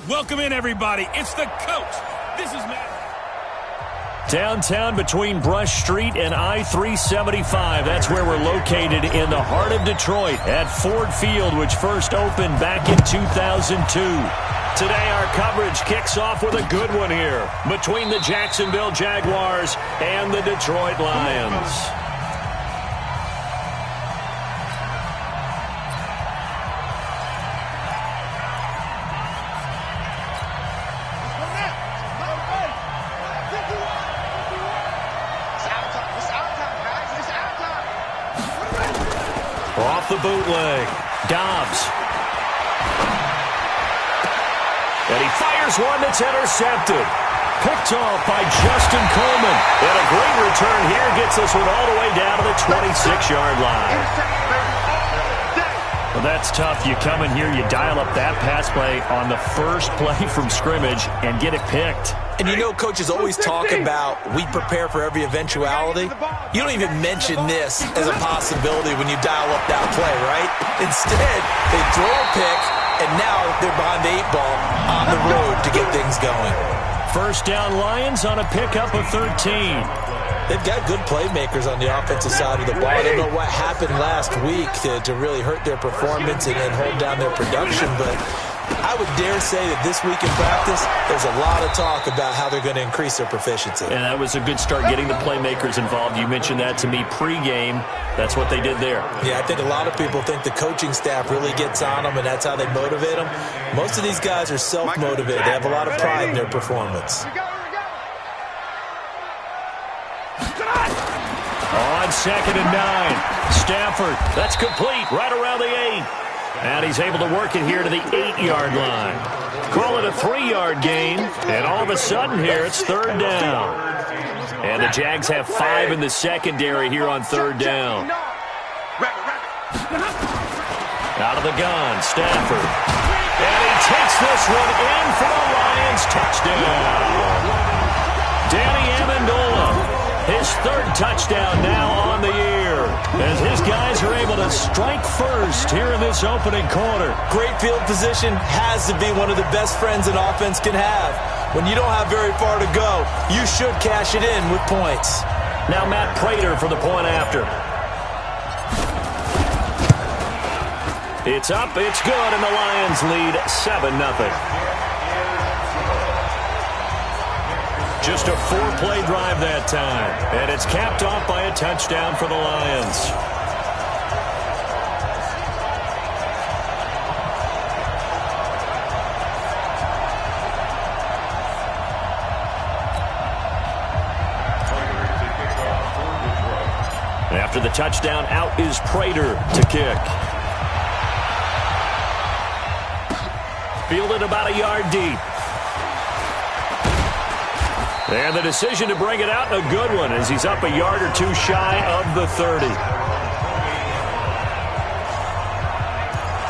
Welcome in, everybody. It's the coach. This is Matt. Downtown between Brush Street and I-375. That's where we're located in the heart of Detroit at Ford Field, which first opened back in 2002. Today, our coverage kicks off with a good one here between the Jacksonville Jaguars and the Detroit Lions. Off the bootleg, Dobbs. And he fires one that's intercepted. Picked off by Justin Coleman. And a great return here gets this one all the way down to the 26-yard line. Well, that's tough. You come in here, you dial up that pass play on the first play from scrimmage and get it picked. And you know, coaches always talk about we prepare for every eventuality. You don't even mention this as a possibility when you dial up that play, right? Instead, they throw a pick, and now they're behind the 8-ball on the road to get things going. First down Lions on a pickup of 13. They've got good playmakers on the offensive side of the ball. I don't know what happened last week to really hurt their performance and hold down their production, but I would dare say that this week in practice, there's a lot of talk about how they're going to increase their proficiency. And that was a good start, getting the playmakers involved. You mentioned that to me pregame. That's what they did there. Yeah, I think a lot of people think the coaching staff really gets on them, and that's how they motivate them. Most of these guys are self-motivated. They have a lot of pride in their performance. On 2nd and 9, Stafford. That's complete right around the 8. And he's able to work it here to the 8-yard line. Call it a 3-yard gain. And all of a sudden here, it's 3rd down. And the Jags have 5 in the secondary here on 3rd down. Out of the gun, Stafford. And he takes this one in for the Lions. Touchdown. Danny Amendola. His 3rd touchdown now on the year, as his guys are able to strike first here in this opening quarter. Great field position has to be one of the best friends an offense can have. When you don't have very far to go, you should cash it in with points. Now Matt Prater for the point after. It's up, it's good, and the Lions lead 7-0. Just a 4-play drive that time. And it's capped off by a touchdown for the Lions. After the touchdown, out is Prater to kick. Fielded about a yard deep. And the decision to bring it out, a good one, as he's up a yard or two shy of the 30.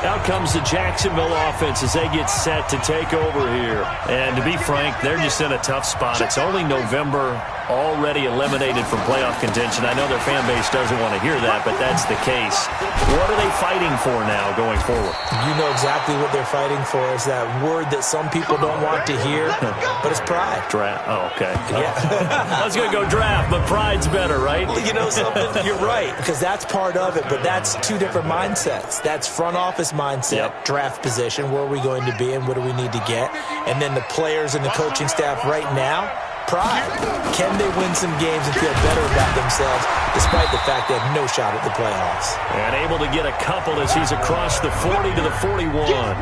Out comes the Jacksonville offense as they get set to take over here. And to be frank, they're just in a tough spot. It's only November, already eliminated from playoff contention. I know their fan base doesn't want to hear that, but that's the case. What are they fighting for now going forward? You know exactly what they're fighting for. Is that word that some people don't want to hear, but it's pride. Draft. Oh, okay. Yeah. I was going to go draft, but pride's better, right? Well, you know something? You're right, because that's part of it, but that's two different mindsets. That's front office mindset, draft position, where are we going to be and what do we need to get? And then the players and the coaching staff right now, pride. Can they win some games and feel better about themselves despite the fact they have no shot at the playoffs? And able to get a couple as he's across the 40 to the 41.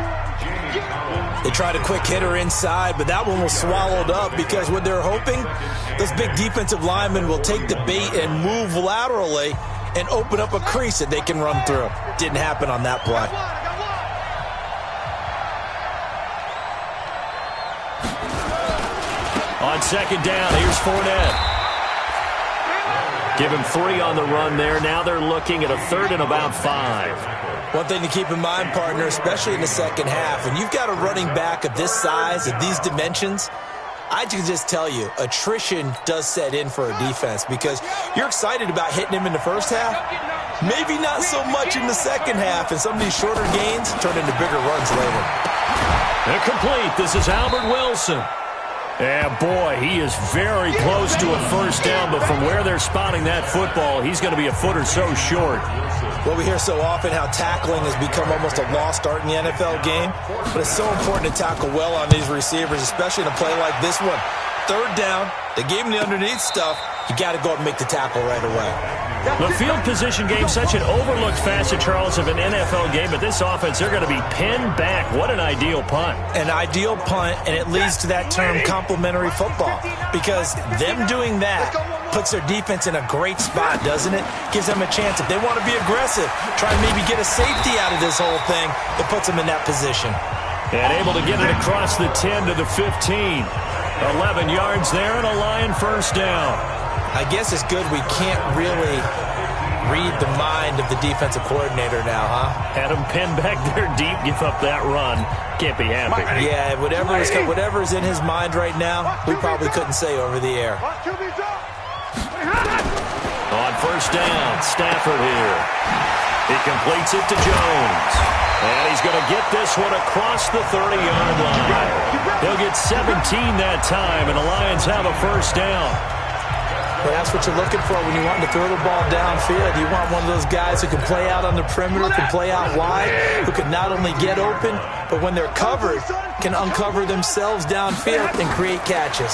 They tried a quick hitter inside, but that one was swallowed up because what they're hoping, those big defensive linemen will take the bait and move laterally and open up a crease that they can run through. Didn't happen on that play. On 2nd down, here's Fournette. Give him 3 on the run there. Now they're looking at a 3rd and about 5. One thing to keep in mind, partner, especially in the second half, when you've got a running back of this size, of these dimensions, I can just tell you, attrition does set in for a defense because you're excited about hitting him in the first half. Maybe not so much in the second half, and some of these shorter gains turn into bigger runs later. Incomplete. This is Albert Wilson. And boy, he is very close to a first down, but from where they're spotting that football, he's going to be a foot or so short. Well, we hear so often how tackling has become almost a lost art in the NFL game, but it's so important to tackle well on these receivers, especially in a play like this one. Third down, they gave him the underneath stuff. You got to go and make the tackle right away. The field position game, such an overlooked facet, Charles, of an NFL game, but this offense, they're going to be pinned back. What an ideal punt. An ideal punt, and it leads to that term complementary football, because them doing that puts their defense in a great spot, doesn't it? Gives them a chance. If they want to be aggressive, try and maybe get a safety out of this whole thing, it puts them in that position. And able to get it across the 10 to the 15. 11 yards there and a Lion first down. I guess it's good we can't really read the mind of the defensive coordinator now, huh? Had him pinned back there deep, give up that run. Can't be happy. Yeah, whatever is in his mind right now, we probably couldn't say over the air. On first down, Stafford here. He completes it to Jones. And he's going to get this one across the 30-yard line. He'll get 17 that time, and the Lions have a first down. Well, that's what you're looking for when you want to throw the ball downfield. You want one of those guys who can play out on the perimeter, can play out wide, who can not only get open, but when they're covered, can uncover themselves downfield and create catches.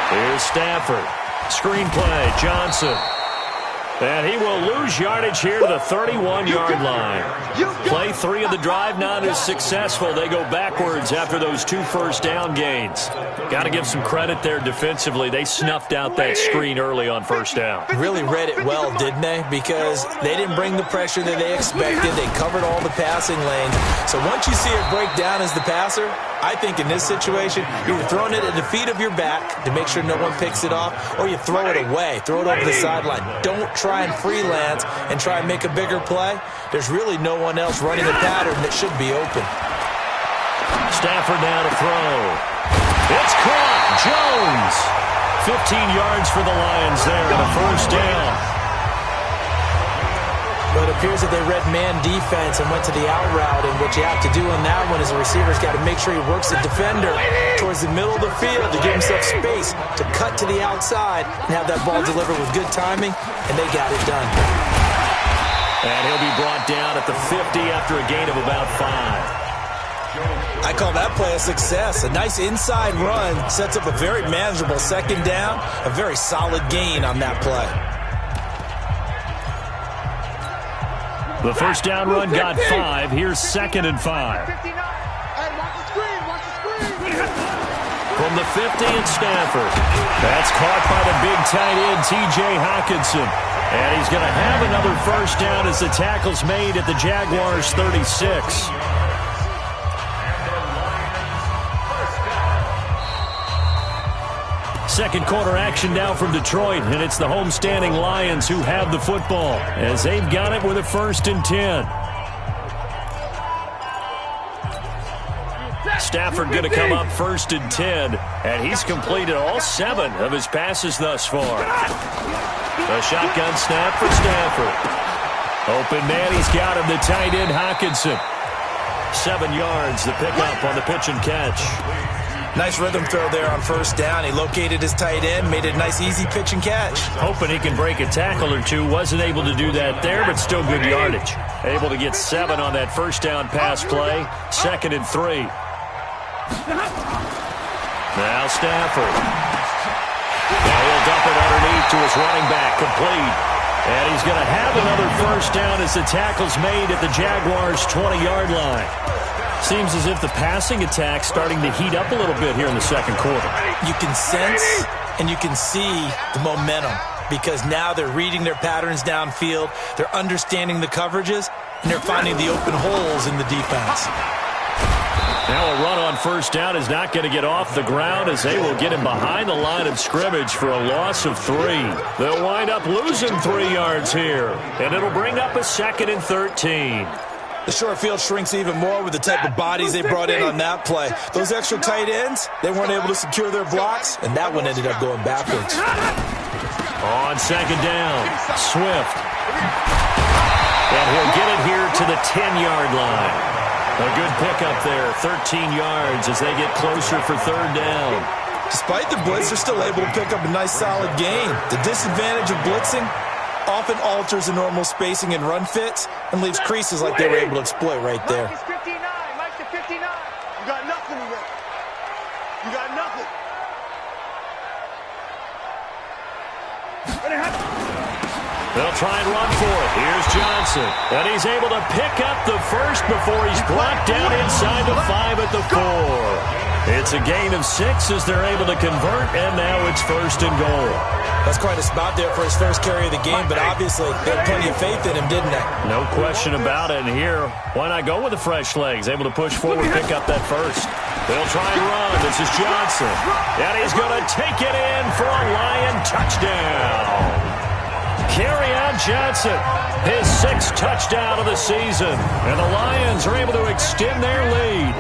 Here's Stafford. Screen play, Johnson. And he will lose yardage here to the 31-yard line. Play 3 of the drive not as successful. They go backwards after those 2 first down gains. Got to give some credit there defensively. They snuffed out that screen early on first down. Really read it well, didn't they? Because they didn't bring the pressure that they expected. They covered all the passing lanes. So once you see it break down as the passer, I think in this situation, you're throwing it at the feet of your back to make sure no one picks it off, or you throw it away, throw it over the sideline. Don't try and freelance and try and make a bigger play. There's really no one else running a pattern that should be open. Stafford now to throw. It's caught. Jones. 15 yards for the Lions there on a first down. But it appears that they read man defense and went to the out route, and what you have to do on that one is the receiver's got to make sure he works the defender towards the middle of the field to give himself space to cut to the outside and have that ball delivered with good timing, and they got it done. And he'll be brought down at the 50 after a gain of about 5. I call that play a success. A nice inside run sets up a very manageable second down, a very solid gain on that play. The first down run got 5. Here's 2nd and 5. From the 50 in Stafford. That's caught by the big tight end, T.J. Hockenson. And he's going to have another first down as the tackle's made at the Jaguars' 36. Second quarter action now from Detroit, and it's the homestanding Lions who have the football as they've got it with a 1st and 10. Stafford going to come up 1st and 10, and he's completed all 7 of his passes thus far. A shotgun snap for Stafford. Open man, he's got him, the tight end Hockenson. 7 yards, the pickup on the pitch and catch. Nice rhythm throw there on first down. He located his tight end, made it a nice, easy pitch and catch. Hoping he can break a tackle or two. Wasn't able to do that there, but still good yardage. Able to get 7 on that first down pass play. 2nd and 3. Now Stafford. Now he'll dump it underneath to his running back, complete. And he's going to have another first down as the tackle's made at the Jaguars' 20-yard line. Seems as if the passing attack's starting to heat up a little bit here in the second quarter. You can sense and you can see the momentum because now they're reading their patterns downfield, they're understanding the coverages, and they're finding the open holes in the defense. Now a run on first down is not going to get off the ground as they will get him behind the line of scrimmage for a loss of 3. They'll wind up losing 3 yards here, and it'll bring up a 2nd and 13. The short field shrinks even more with the type of bodies they brought in on that play. Those extra tight ends, they weren't able to secure their blocks, and that one ended up going backwards. On second down, Swift. And he'll get it here to the 10-yard line. A good pickup there, 13 yards as they get closer for third down. Despite the blitz, they're still able to pick up a nice, solid gain. The disadvantage of blitzing often alters the normal spacing and run fits and leaves creases like they were able to exploit right there. Mike is 59. Mike to 59. You got nothing to work. You got nothing. They'll try and run for it. Here's Johnson. And he's able to pick up the first before he's brought down inside the 5 at the 4. It's a gain of 6 as they're able to convert, and now it's first and goal. That's quite a spot there for his first carry of the game, but obviously they had plenty of faith in him, didn't they? No question about it. And here, why not go with the fresh legs? Able to push forward, pick up that first. They'll try and run. This is Johnson. And he's going to take it in for a Lion touchdown. Kerryon Johnson, his 6th touchdown of the season. And the Lions are able to extend their lead.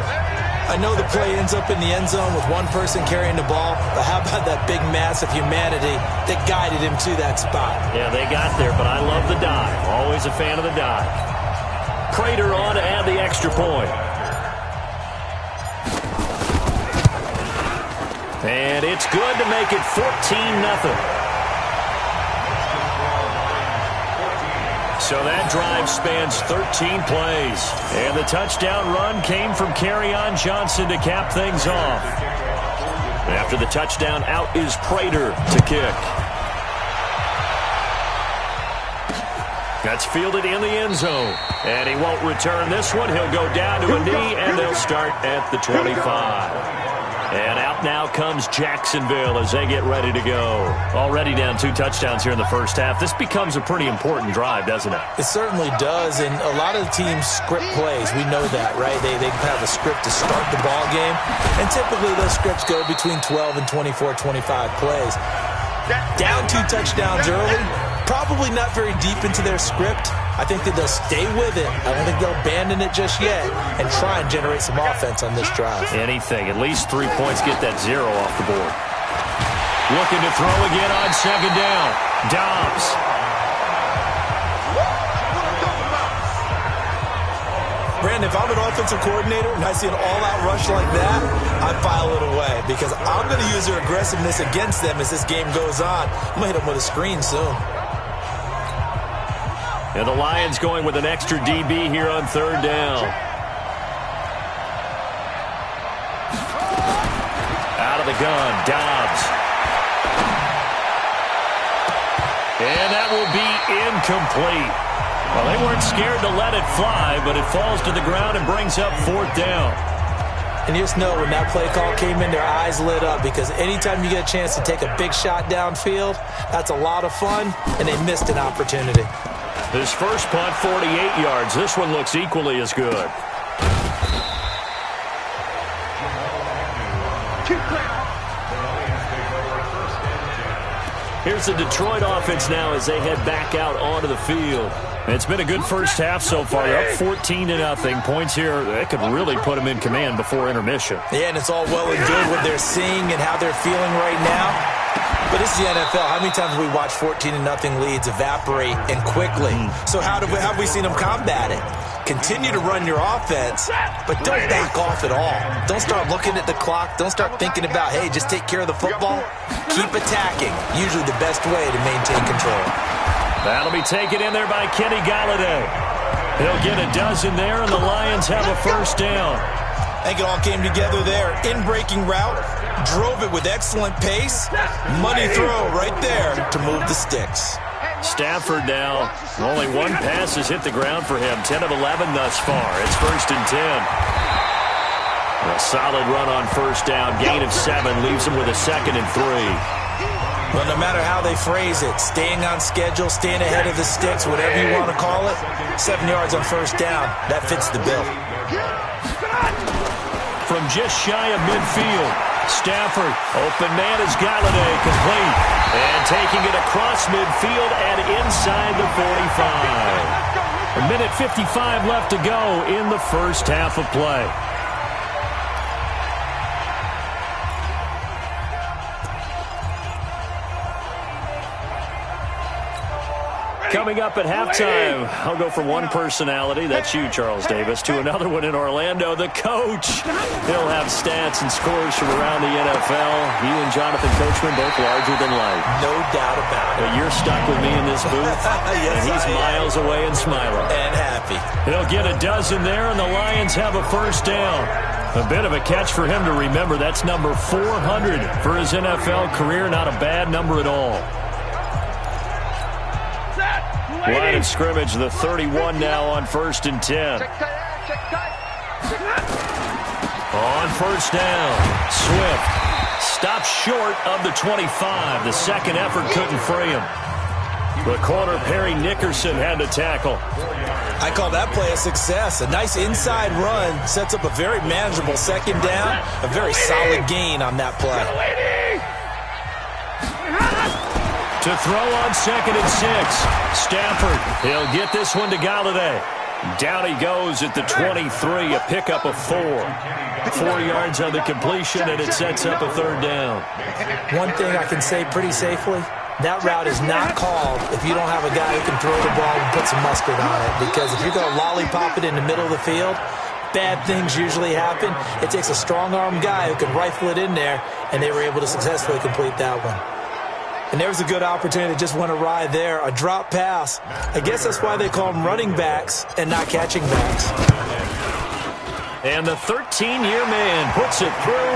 I know the play ends up in the end zone with one person carrying the ball, but how about that big mass of humanity that guided him to that spot? Yeah, they got there, but I love the dive. Always a fan of the dive. Prater on to add the extra point. And it's good to make it 14-0. So that drive spans 13 plays. And the touchdown run came from Kerryon Johnson to cap things off. After the touchdown, out is Prater to kick. That's fielded in the end zone. And he won't return this one. He'll go down to a knee, and they'll start at the 25. And out now comes Jacksonville as they get ready to go. Already down 2 touchdowns here in the first half. This becomes a pretty important drive, doesn't it? It certainly does, and a lot of the teams script plays. We know that, right? They have a script to start the ball game, and typically those scripts go between 12 and 24, 25 plays. Down 2 touchdowns early, probably not very deep into their script. I think that they'll stay with it. I don't think they'll abandon it just yet and try and generate some offense on this drive. Anything. At least 3 points, get that 0 off the board. Looking to throw again on second down. Dobbs. Brandon, if I'm an offensive coordinator and I see an all-out rush like that, I file it away because I'm going to use their aggressiveness against them as this game goes on. I'm going to hit them with a screen soon. And the Lions going with an extra DB here on third down. Out of the gun, Dobbs. And that will be incomplete. Well, they weren't scared to let it fly, but it falls to the ground and brings up 4th down. And you just know when that play call came in, their eyes lit up because anytime you get a chance to take a big shot downfield, that's a lot of fun, and they missed an opportunity. His first punt, 48 yards. This one looks equally as good. Here's the Detroit offense now as they head back out onto the field. It's been a good first half so far. They're up 14-0. Points here, that could really put them in command before intermission. Yeah, and it's all well and good what they're seeing and how they're feeling right now. But this is the NFL. How many times have we watched 14-0 leads evaporate and quickly? So how have we seen them combat it? Continue to run your offense, but don't back off at all. Don't start looking at the clock. Don't start thinking about, hey, just take care of the football. Keep attacking. Usually the best way to maintain control. That'll be taken in there by Kenny Galladay. He'll get a dozen there, and the Lions have a first down. I think it all came together there. In-breaking route, drove it with excellent pace. Money throw right there to move the sticks. Stafford now, only one pass has hit the ground for him. 10 of 11 thus far. It's 1st and 10. A solid run on first down. Gain of 7 leaves him with a 2nd and 3. Well, no matter how they phrase it, staying on schedule, staying ahead of the sticks, whatever you want to call it, 7 yards on first down, that fits the bill. From just shy of midfield, Stafford, open man is Galladay, complete. And taking it across midfield and inside the 45. A minute 55 left to go in the first half of play. Coming up at halftime, I'll go from one personality, that's you, Charles Davis, to another one in Orlando, the coach. He'll have stats and scores from around the NFL. You and Jonathan Coachman both larger than life. No doubt about it. But you're stuck with me in this booth, yes, and he's miles away and smiling. And happy. He'll get a dozen there, and the Lions have a first down. A bit of a catch for him to remember. That's number 400 for his NFL career. Not a bad number at all. Line of scrimmage, the 31 now on 1st and 10. On first down, Swift stops short of the 25. The second effort couldn't free him. The corner, Perry Nickerson, had to tackle. I call that play a success. A nice inside run sets up a very manageable second down. A very solid gain on that play. To throw on 2nd and 6. Stafford, he'll get this one to Galladay. Down he goes at the 23, a pickup of 4. 4 yards on the completion, and it sets up a third down. One thing I can say pretty safely, that route is not called if you don't have a guy who can throw the ball and put some mustard on it. Because if you're going to lollipop it in the middle of the field, bad things usually happen. It takes a strong-arm guy who can rifle it in there, and they were able to successfully complete that one. And there was a good opportunity that just went awry there. A drop pass. I guess that's why they call them running backs and not catching backs. And the 13-year man puts it through,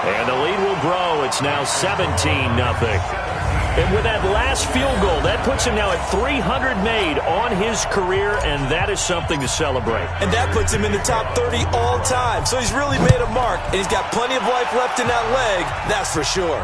and the lead will grow. It's now 17-0. And with that last field goal, that puts him now at 300 made on his career, and that is something to celebrate. And that puts him in the top 30 all time. So he's really made a mark, and he's got plenty of life left in that leg, that's for sure.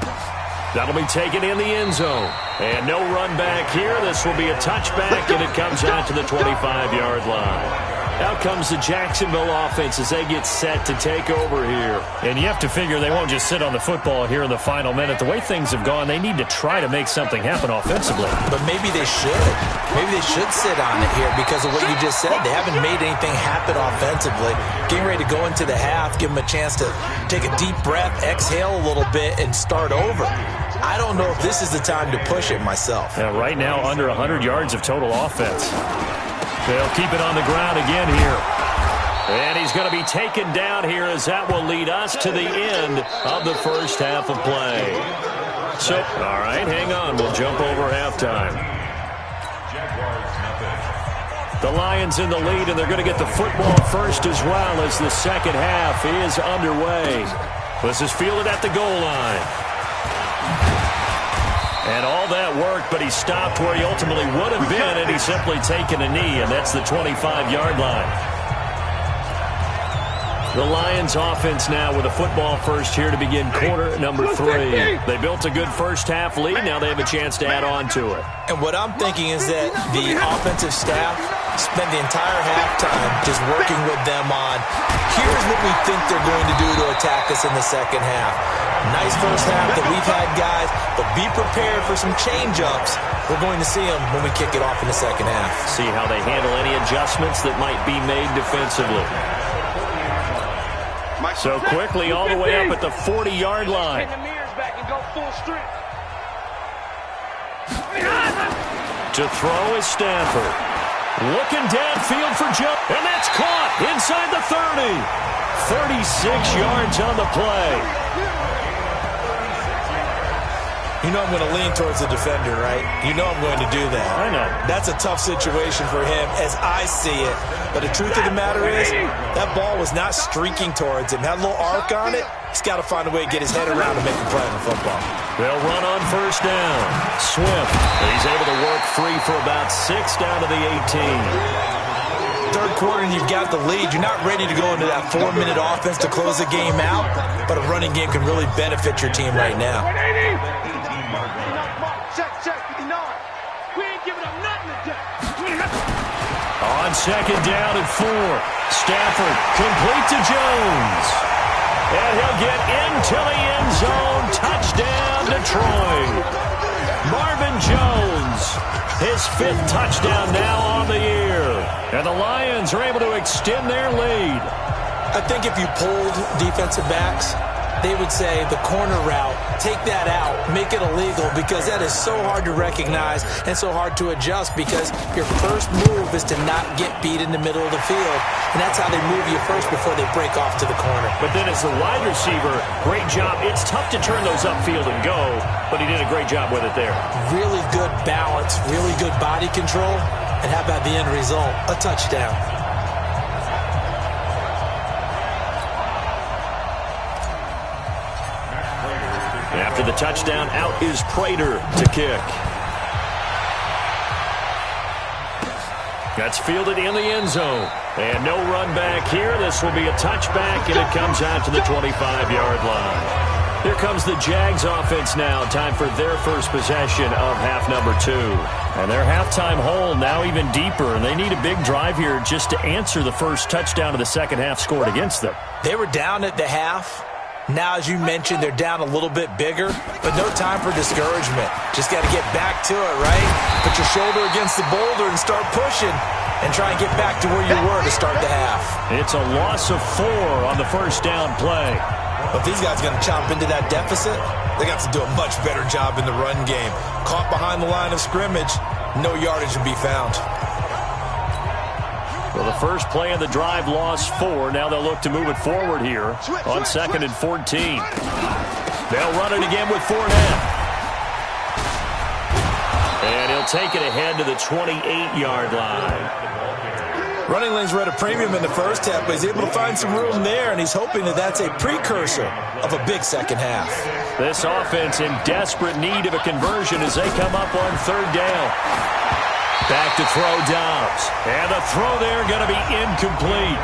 That'll be taken in the end zone. And no run back here. This will be a touchback, and it comes out to the 25-yard line. Out comes the Jacksonville offense as they get set to take over here. And you have to figure they won't just sit on the football here in the final minute. The way things have gone, they need to try to make something happen offensively. But maybe they should. Maybe they should sit on it here because of what you just said. They haven't made anything happen offensively. Getting ready to go into the half, give them a chance to take a deep breath, exhale a little bit, and start over. I don't know if this is the time to push it myself. Yeah, right now, under 100 yards of total offense. They'll keep it on the ground again here. And he's going to be taken down here as that will lead us to the end of the first half of play. So, all right, hang on. We'll jump over halftime. The Lions in the lead, and they're going to get the football first as well as the second half is underway. This is fielded at the goal line. And all that worked, but he stopped where he ultimately would have been, and he's simply taken a knee, and that's the 25-yard line. The Lions offense now with a football first here to begin quarter number 3. They built a good first half lead. Now they have a chance to add on to it. And what I'm thinking is that the offensive staff spent the entire halftime just working with them on, here's what we think they're going to do to attack us in the second half. Nice first half that we've had, guys, but be prepared for some change-ups. We're going to see them when we kick it off in the second half. See how they handle any adjustments that might be made defensively. So quickly all the way up at the 40-yard line. To throw is Stafford. Looking downfield for Joe. And that's caught inside the 30. 36 yards on the play. You know I'm going to lean towards the defender, right? You know I'm going to do that. I know. That's a tough situation for him as I see it. But the truth of the matter is, that ball was not streaking towards him. Had a little arc on it. He's got to find a way to get his head around and make a play on the football. They'll run on first down. Swift. He's able to work free for about 6 down to the 18. Third quarter and you've got the lead. You're not ready to go into that 4-minute offense to close the game out, but a running game can really benefit your team right now. On second down and 4, Stafford complete to Jones. And he'll get into the end zone. Touchdown, Detroit. Marvin Jones, his 5th touchdown now on the year. And the Lions are able to extend their lead. I think if you pulled defensive backs, they would say the corner route, take that out, make it illegal, because that is so hard to recognize and so hard to adjust, because your first move is to not get beat in the middle of the field, and that's how they move you first before they break off to the corner. But then as the wide receiver, great job. It's tough to turn those upfield and go, but he did a great job with it there. Really good balance, really good body control, and how about the end result? A touchdown. After the touchdown, out is Prater to kick. That's fielded in the end zone. And no run back here. This will be a touchback, and it comes out to the 25-yard line. Here comes the Jags offense now. Time for their first possession of half number 2. And their halftime hole now even deeper, and they need a big drive here just to answer the first touchdown of the second half scored against them. They were down at the half. Now, as you mentioned, they're down a little bit bigger, but no time for discouragement. Just got to get back to it, right? Put your shoulder against the boulder and start pushing and try and get back to where you were to start the half. It's a loss of 4 on the first down play. But if these guys are going to chop into that deficit, they got to do a much better job in the run game. Caught behind the line of scrimmage, no yardage to be found. Well, the first play of the drive lost 4. Now they'll look to move it forward here on 2nd and 14. They'll run it again with Fournette. And he'll take it ahead to the 28-yard line. Running lanes were at a premium in the first half, but he's able to find some room there, and he's hoping that that's a precursor of a big second half. This offense in desperate need of a conversion as they come up on 3rd down. Back to throw Dobbs. And the throw there going to be incomplete.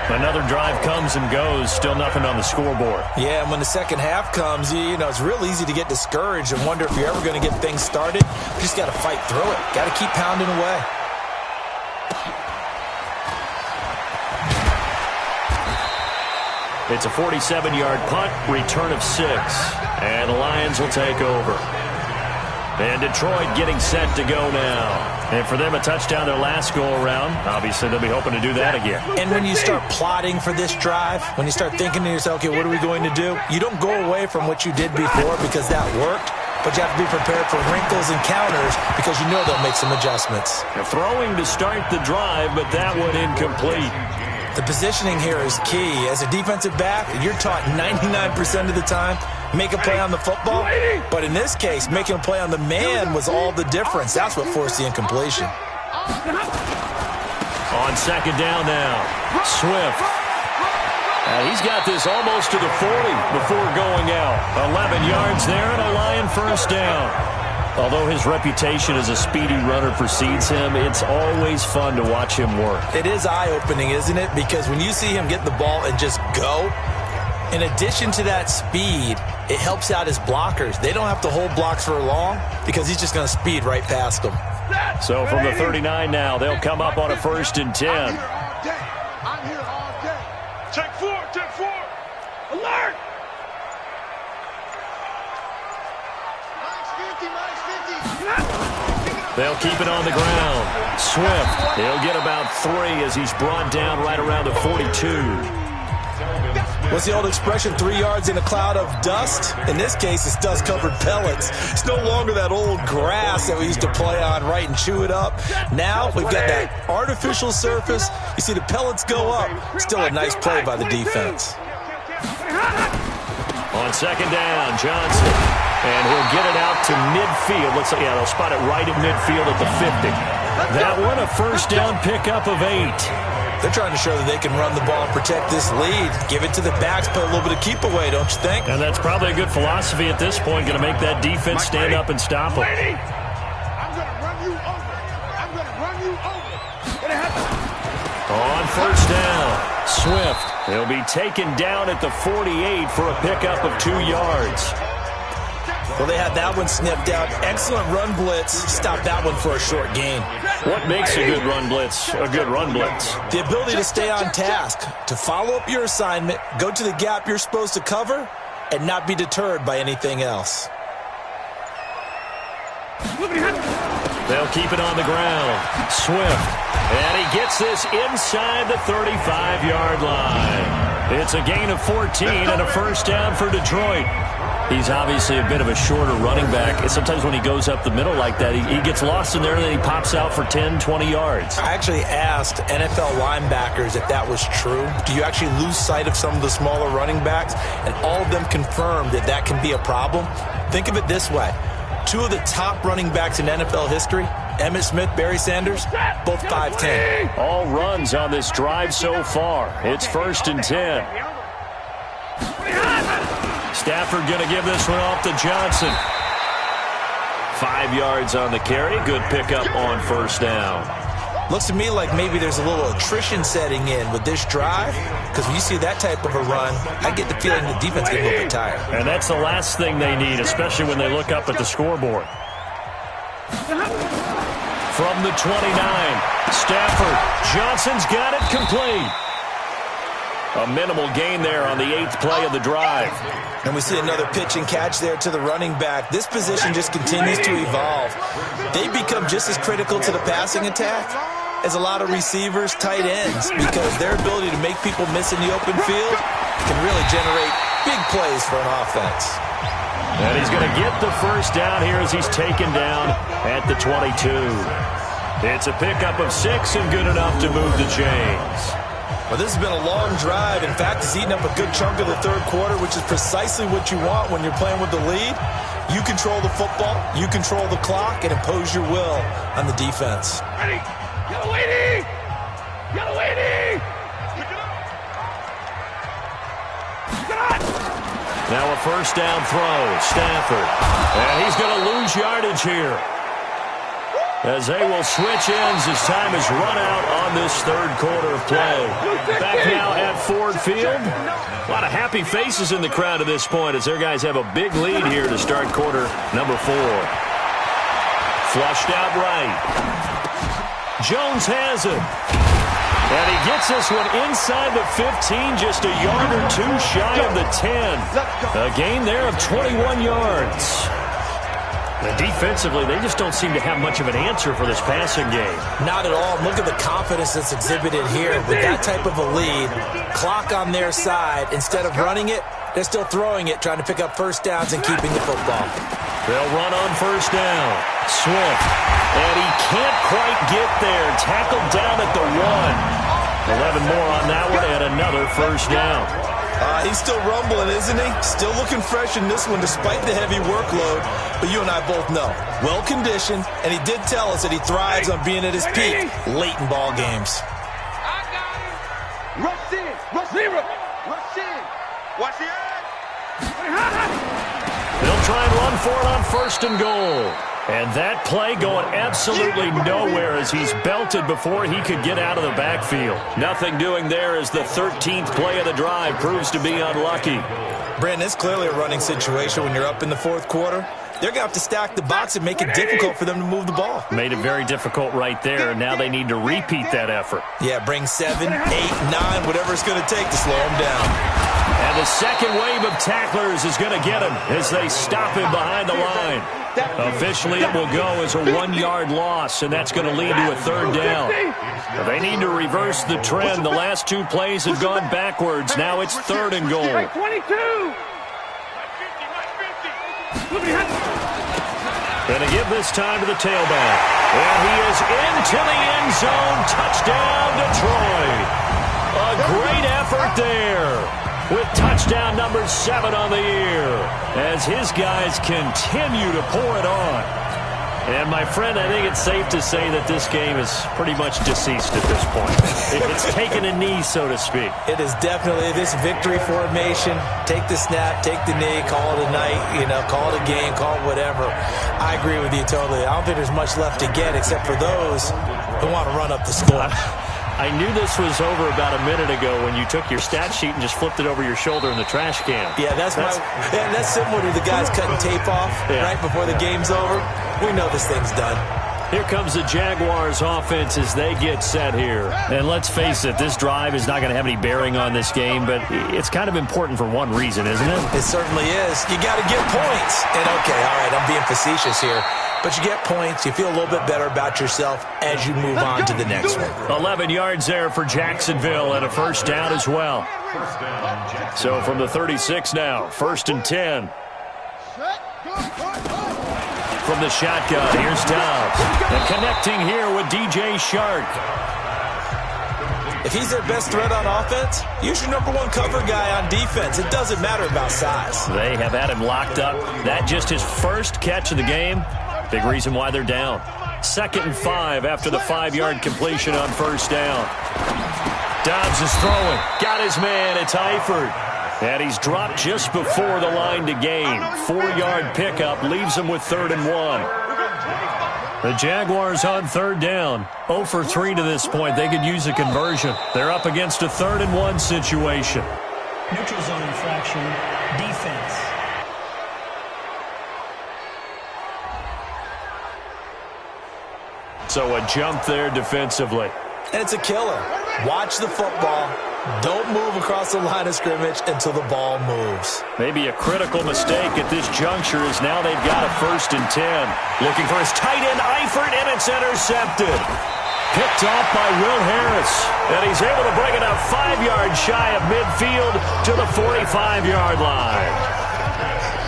Another drive comes and goes. Still nothing on the scoreboard. Yeah, and when the second half comes, you know, it's real easy to get discouraged and wonder if you're ever going to get things started. You just got to fight through it. Got to keep pounding away. It's a 47-yard punt, return of 6. And the Lions will take over. And Detroit getting set to go now. And for them, a touchdown their last go-around. Obviously, they'll be hoping to do that again. And when you start plotting for this drive, when you start thinking to yourself, okay, what are we going to do? You don't go away from what you did before because that worked, but you have to be prepared for wrinkles and counters because you know they'll make some adjustments. They're throwing to start the drive, but that one incomplete. The positioning here is key. As a defensive back, you're taught 99% of the time, make a play on the football. But in this case, making a play on the man was all the difference. That's what forced the incompletion. On 2nd down now, Swift. He's got this almost to the 40 before going out. 11 yards there and a Lion first down. Although his reputation as a speedy runner precedes him, it's always fun to watch him work. It is eye-opening, isn't it? Because when you see him get the ball and just go, in addition to that speed, it helps out his blockers. They don't have to hold blocks for long because he's just going to speed right past them. So from the 39 now, they'll come up on a 1st and 10. I'm here all day. Check 4, check 4. Alert! They'll keep it on the ground. Swift, he'll get about 3 as he's brought down right around the 42. What's the old expression, 3 yards in a cloud of dust? In this case, it's dust-covered pellets. It's no longer that old grass that we used to play on, right, and chew it up. Now we've got that artificial surface. You see the pellets go up. Still a nice play by the defense. On 2nd down, Johnson. And he'll get it out to midfield. Let's say, yeah, they'll spot it right at midfield at the 50. That one, a first down pickup of 8. They're trying to show that they can run the ball and protect this lead. Give it to the backs, play a little bit of keep away, don't you think? And that's probably a good philosophy at this point, going to make that defense stand up and stop them. I'm going to run you over. I'm going to run you over. On 1st down, Swift. He'll be taken down at the 48 for a pickup of 2 yards. Well, they had that one sniffed out. Excellent run blitz. Stop that one for a short gain. What makes a good run blitz a good run blitz? The ability to stay on task, to follow up your assignment, go to the gap you're supposed to cover, and not be deterred by anything else. They'll keep it on the ground. Swift. And he gets this inside the 35-yard line. It's a gain of 14 and a first down for Detroit. He's obviously a bit of a shorter running back. And sometimes when he goes up the middle like that, he gets lost in there and then he pops out for 10, 20 yards. I actually asked NFL linebackers if that was true. Do you actually lose sight of some of the smaller running backs? And all of them confirmed that that can be a problem. Think of it this way. Two of the top running backs in NFL history, Emmitt Smith, Barry Sanders, both 5'10". All runs on this drive so far. It's 1st and 10. Stafford going to give this one off to Johnson. 5 yards on the carry. Good pickup on first down. Looks to me like maybe there's a little attrition setting in with this drive, because when you see that type of a run, I get the feeling the defense gets a little bit tired. And that's the last thing they need, especially when they look up at the scoreboard. From the 29, Stafford. Johnson's got it complete. A minimal gain there on the 8th play of the drive. And we see another pitch and catch there to the running back. This position just continues to evolve. They become just as critical to the passing attack as a lot of receivers, tight ends, because their ability to make people miss in the open field can really generate big plays for an offense. And he's going to get the first down here as he's taken down at the 22. It's a pickup of 6 and good enough to move the chains. Well, this has been a long drive. In fact, it's eaten up a good chunk of the third quarter, which is precisely what you want when you're playing with the lead. You control the football, you control the clock, and impose your will on the defense. Ready. Yellow lady. Yellow lady. Now a first down throw. Stafford. And he's going to lose yardage here, as they will switch ends as time is run out on this third quarter of play. Back now at Ford Field. A lot of happy faces in the crowd at this point as their guys have a big lead here to start quarter number 4. Flushed out right. Jones has it. And he gets this one inside the 15, just a yard or two shy of the 10. A gain there of 21 yards. And defensively, they just don't seem to have much of an answer for this passing game. Not at all. Look at the confidence that's exhibited here. With that type of a lead, clock on their side, instead of running it, they're still throwing it, trying to pick up first downs and keeping the football. They'll run on first down. Swift. And he can't quite get there. Tackled down at the 1. 11 more on that one and another first down. He's still rumbling, isn't he? Still looking fresh in this one despite the heavy workload. But you and I both know, well-conditioned, and he did tell us that he thrives on being at his peak late in ball games. I got him. Rush in. Rush zero. Rush in. Watch the edge. They'll try and run for it on first and goal. And that play going absolutely nowhere as he's belted before he could get out of the backfield. Nothing doing there as the 13th play of the drive proves to be unlucky. Brandon, it's clearly a running situation when you're up in the fourth quarter. They're going to have to stack the box and make it difficult for them to move the ball. Made it very difficult right there. Now they need to repeat that effort. Yeah, bring 7, 8, 9, whatever it's going to take to slow him down. And the second wave of tacklers is going to get him as they stop him behind the line. Officially, it will go as a 1-yard loss, and that's going to lead to a third down. They need to reverse the trend. The last 2 plays have gone backwards. Now it's 3rd and goal. 22. Going to give this time to the tailback. And he is into the end zone. Touchdown, Detroit. A great effort there, with touchdown number 7 on the year, as his guys continue to pour it on. And, my friend, I think it's safe to say that this game is pretty much deceased at this point. It's taken a knee, so to speak. It is definitely this victory formation. Take the snap, take the knee, call it a night, call it a game, call it whatever. I agree with you totally. I don't think there's much left to get except for those who want to run up the score. I knew this was over about a minute ago when you took your stat sheet and just flipped it over your shoulder in the trash can. Yeah, that's similar to the guys cutting tape off right before the game's over. We know this thing's done. Here comes the Jaguars offense as they get set here. And let's face it, this drive is not going to have any bearing on this game, but it's kind of important for one reason, isn't it? It certainly is. You got to get points. And okay, all right, I'm being facetious here. But you get points, you feel a little bit better about yourself as you move on to the next one. 11 yards there for Jacksonville and a first down as well. So from the 36 now, 1st and 10. From the shotgun, here's Dobbs. And connecting here with DJ Shark. If he's their best threat on offense, use your #1 cover guy on defense. It doesn't matter about size. They have had him locked up. That just his first catch of the game. Big reason why they're down. 2nd and 5 after the 5-yard completion on 1st down. Dobbs is throwing. Got his man. It's Eifert. And he's dropped just before the line to gain. 4-yard pickup leaves him with 3rd and 1. The Jaguars on 3rd down. 0 for 3 to this point. They could use a conversion. They're up against a 3rd and 1 situation. Neutral zone infraction, defense. So a jump there defensively. And it's a killer. Watch the football. Don't move across the line of scrimmage until the ball moves. Maybe a critical mistake at this juncture is now they've got a 1st and 10. Looking for his tight end, Eifert, and it's intercepted. Picked off by Will Harris. And he's able to bring it up 5 yards shy of midfield to the 45-yard line.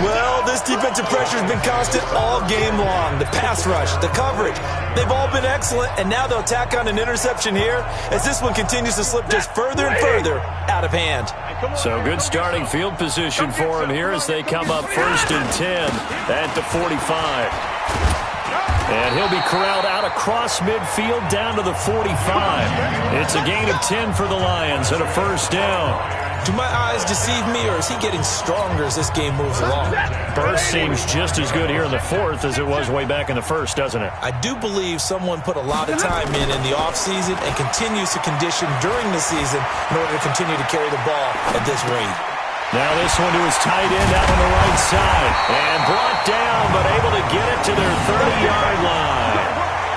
Well, this defensive pressure has been constant all game long. The pass rush, the coverage, they've all been excellent, and now they'll tack on an interception here as this one continues to slip just further and further out of hand. So good starting field position for him here as they come up 1st and 10 at the 45. And he'll be corralled out across midfield down to the 45. It's a gain of 10 for the Lions and a 1st down. Do my eyes deceive me, or is he getting stronger as this game moves along? Burst seems just as good here in the 4th as it was way back in the 1st, doesn't it? I do believe someone put a lot of time in the offseason and continues to condition during the season in order to continue to carry the ball at this rate. Now this one to his tight end out on the right side. And brought down, but able to get it to their 30-yard line.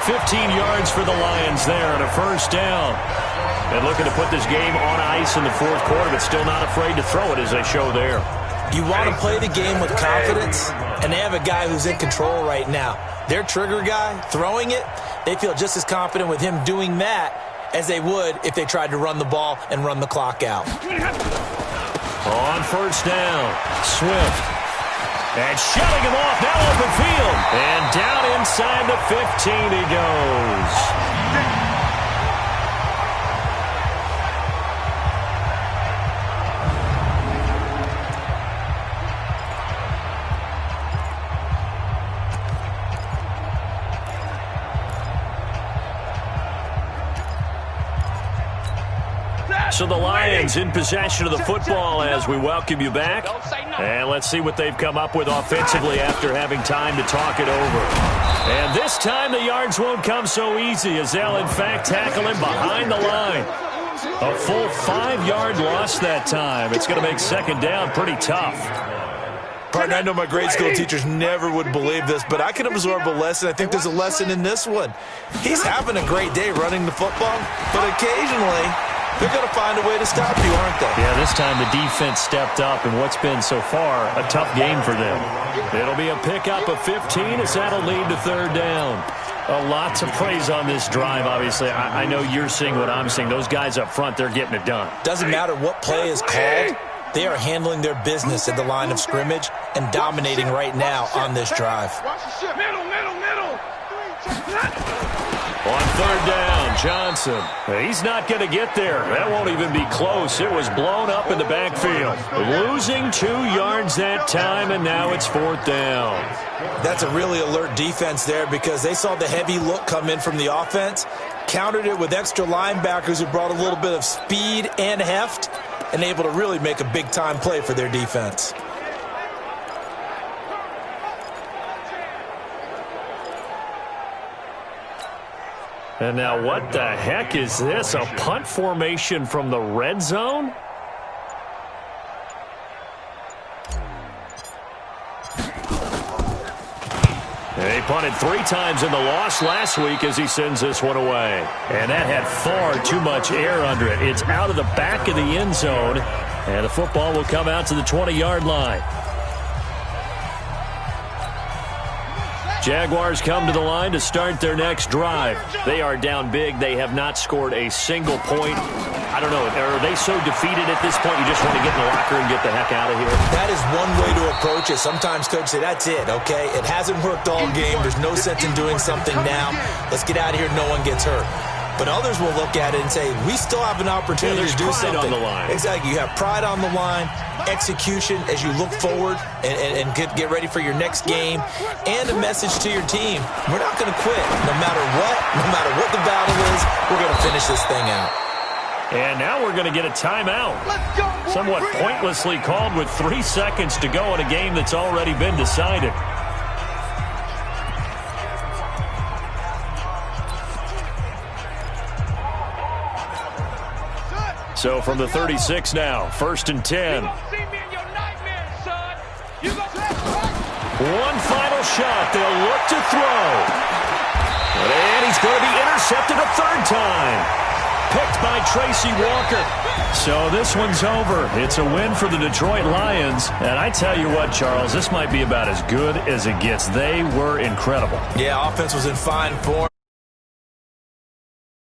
15 yards for the Lions there and a 1st down. And looking to put this game on ice in the 4th quarter, but still not afraid to throw it as they show there. You want to play the game with confidence, and they have a guy who's in control right now. Their trigger guy, throwing it, they feel just as confident with him doing that as they would if they tried to run the ball and run the clock out. On 1st down, Swift. And shutting him off, now open field. And down inside the 15 he goes. So the Lions in possession of the football as we welcome you back. And let's see what they've come up with offensively after having time to talk it over. And this time the yards won't come so easy as they'll in fact tackle him behind the line. A full 5-yard loss that time. It's going to make 2nd down pretty tough. Partner, I know my grade school teachers never would believe this, but I can absorb a lesson. I think there's a lesson in this one. He's having a great day running the football, but occasionally they're going to find a way to stop you, aren't they? Yeah, this time the defense stepped up in what's been so far a tough game for them. It'll be a pickup of 15 as that'll lead to 3rd down. A lot to praise on this drive, obviously. I know you're seeing what I'm seeing. Those guys up front, they're getting it done. Doesn't matter what play is called. They are handling their business at the line of scrimmage and dominating right now on this drive. Middle. On 3rd down, Johnson. He's not going to get there. That won't even be close. It was blown up in the backfield. Losing 2 yards that time, and now it's 4th down. That's a really alert defense there because they saw the heavy look come in from the offense, countered it with extra linebackers who brought a little bit of speed and heft, and able to really make a big-time play for their defense. And now what the heck is this? A punt formation from the red zone? He punted 3 times in the loss last week as he sends this one away. And that had far too much air under it. It's out of the back of the end zone, and the football will come out to the 20-yard line. Jaguars come to the line to start their next drive. They are down big. They have not scored a single point I don't know. Are they so defeated at this point you just want to get in the locker and get the heck out of here? That is one way to approach it. Sometimes coaches say, that's it, okay? It hasn't worked all game. There's no sense in doing something now. Let's get out of here. No one gets hurt. But others will look at it and say, we still have an opportunity to do something. On the line. Exactly. You have pride on the line, execution as you look forward and get ready for your next game, and a message to your team. We're not going to quit. No matter what the battle is, we're going to finish this thing out. And now we're going to get a timeout. Somewhat pointlessly called with 3 seconds to go in a game that's already been decided. So from the 36 now, 1st and 10. One final shot. They'll look to throw. And he's going to be intercepted a third time. Picked by Tracy Walker. So this one's over. It's a win for the Detroit Lions. And I tell you what, Charles, this might be about as good as it gets. They were incredible. Yeah, offense was in fine form.